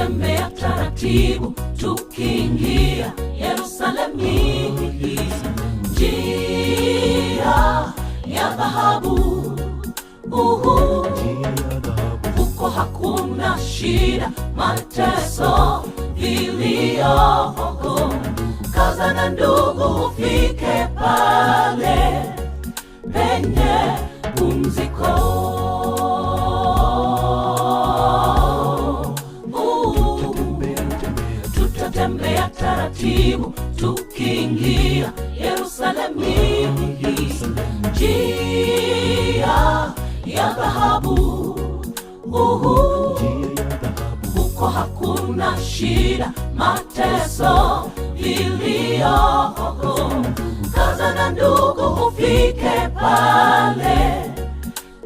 tutatembea taratibu tukiingia Yerusalemu, njia ya dhahabu. Huko hakuna shida, mateso, vilio. Kaza na ndugu, ufike pale penye pumziko. Tutatembea taratibu tukiingia Yerusalemu, njia ya dhahabu. Huko hakuna shida, mateso, vilio. Kaza na ndugu, ufike pale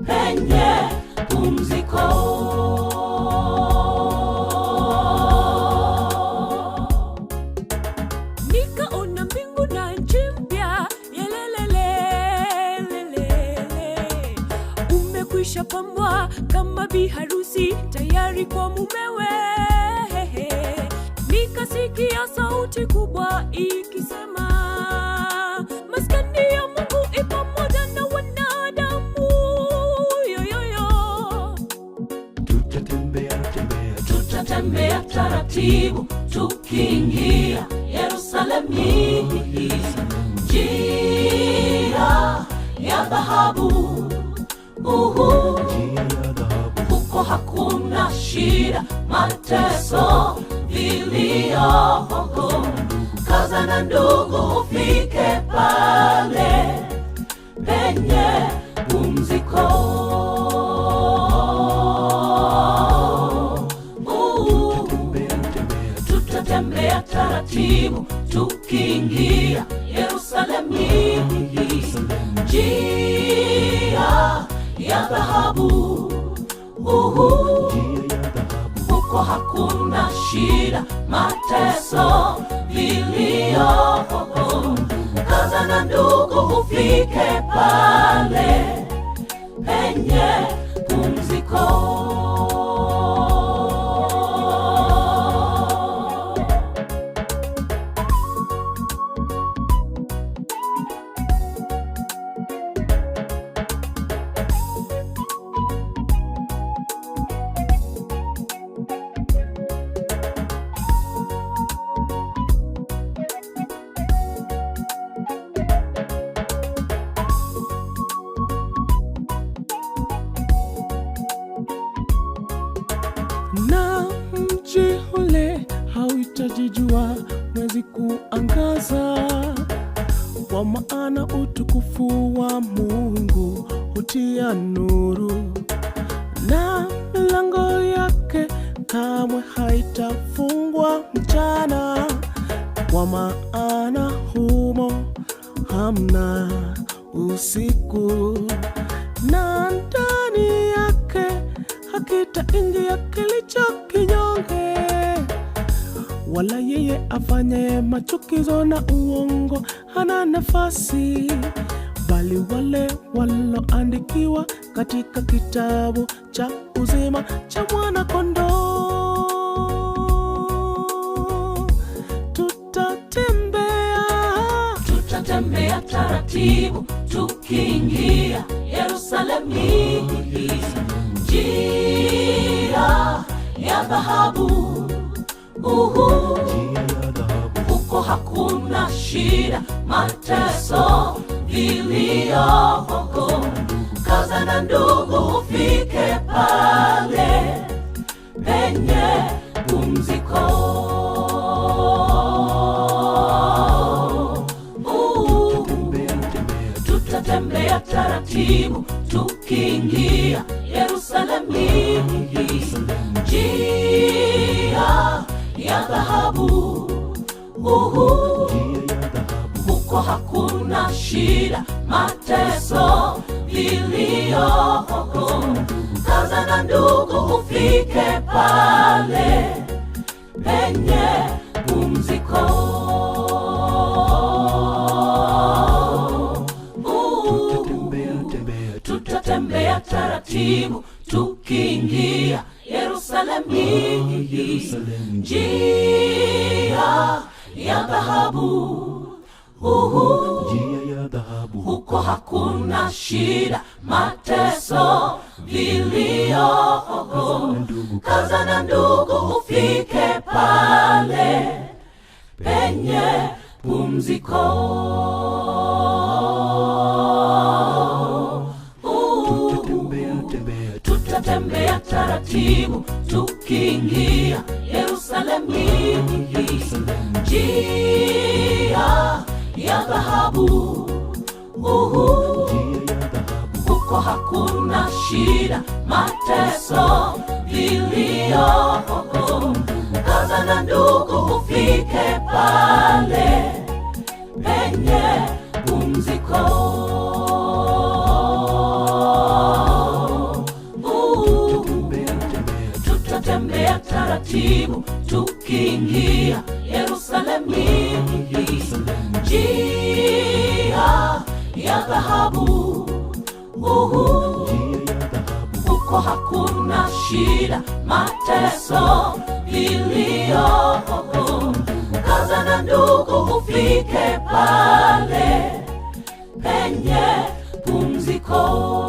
penye pumziko. Nikaona mbingu na nchi mpya, yelelelelele. Umekwisha pambwa kama biharusi, tayari kwa mumewe. Nikasikia sauti kubwa ikisema, maskani ya Mungu ipo pamoja na wanadamu. Yoyoyo. Tutatembea taratibu tukiingia Yerusalemu, njia ya dhahabu. Huko hakuna shida, mateso, vilio. Kaza na ndugu, ufike pale penye pumziko. Tutatembea taratibu tukiingia Yerusalemu, njia ya dhahabu. Huko hakuna shida, mateso, vilio. Kaza na ndugu, ufike pale penye pumziko. Na mji ule hauhitaji jua, mwezi kuangaza, kwa maana utukufu wa Mungu hutia nuru, na milango yake kamwe haitafungwa mchana, kwa maana humo hamna usiku, na ndani yake hakitaingia kilicho kinyonge, wala yeye afanye machukizo na uongo hana nafasi, bali wale waloandikiwa katika kitabu cha uzima cha Mwana-Kondoo. Tutatembea taratibu tukiingia Yerusalemu, njia ya dhahabu. Huko hakuna shida, mateso, vilio. Kaza na ndugu, ufike pale penye pumziko. Tutatembea taratibu tukiingia Yerusalemu, njia ya dhahabu. Huko hakuna shida, mateso, vilio. Kaza na ndugu, ufike pale penye pumziko. Tutatembea taratibu tukiingia Yerusalemu, Yerusalemu, njia ya dhahabu, njia ya dhahabu. huko hakuna shida, mateso, vilio. Kaza na ndugu, ufike pale penye pumziko. Tutatembea taratibu tukiingia Yerusalemu, njia ya dhahabu, huko hakuna shida, mateso, vilio. Kaza na ndugu, ufike pale penye pumziko. Tutatembea taratibu tukiingia Yerusalemu, njia ya dhahabu, huko hakuna shida, mateso, vilio. Kaza na ndugu, ufike pale penye pumziko.